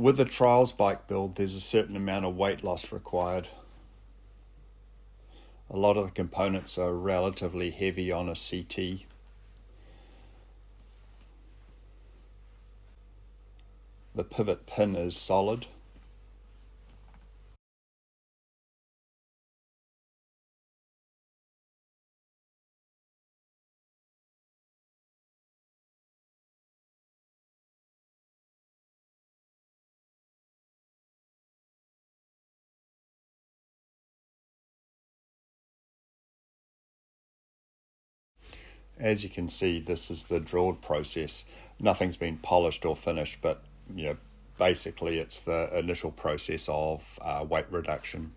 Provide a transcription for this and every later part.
With the trials bike build, there's a certain amount of weight loss required. A lot of the components are relatively heavy on a CT. The pivot pin is solid. As you can see, this is the drilled process. Nothing's been polished or finished, but basically it's the initial process of weight reduction.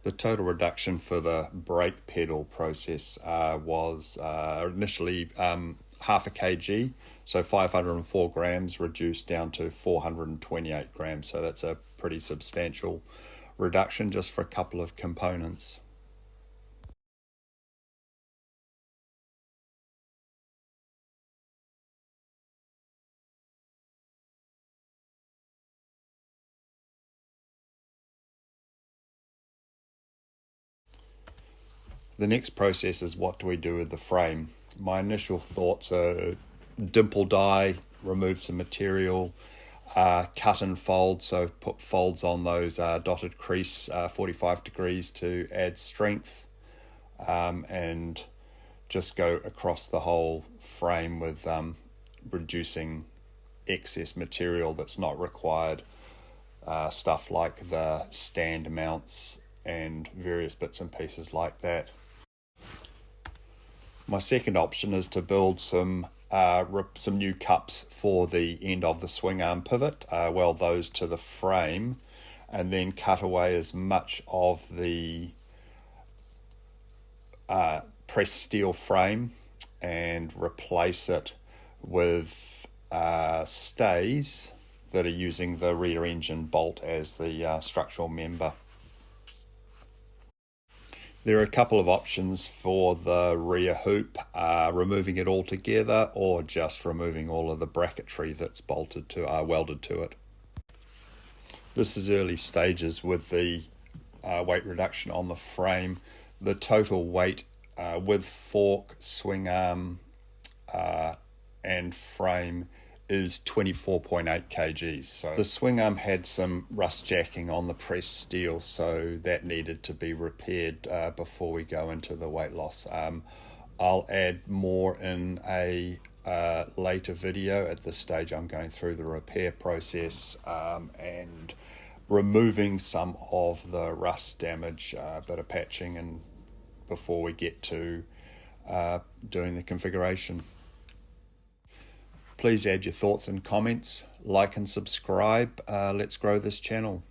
The total reduction for the brake pedal process was initially half a kg, so 504 grams reduced down to 428 grams. So that's a pretty substantial reduction just for a couple of components. The next process is what do we do with the frame. My initial thoughts are dimple die, remove some material, cut and fold, so put folds on those dotted crease 45 degrees to add strength, and just go across the whole frame with reducing excess material that's not required, stuff like the stand mounts and various bits and pieces like that. My second option is to build some new cups for the end of the swing arm pivot, weld those to the frame, and then cut away as much of the pressed steel frame and replace it with stays that are using the rear engine bolt as the structural member. There are a couple of options for the rear hoop, removing it all together or just removing all of the bracketry that's welded to it. This is early stages with the weight reduction on the frame. The total weight with fork, swing arm and frame is 24.8 kgs. So the swing arm had some rust jacking on the pressed steel, so that needed to be repaired before we go into the weight loss. I'll add more in a later video. At this stage I'm going through the repair process and removing some of the rust damage, bit of patching, and before we get to doing the configuration. Please add your thoughts and comments, like and subscribe. Let's grow this channel.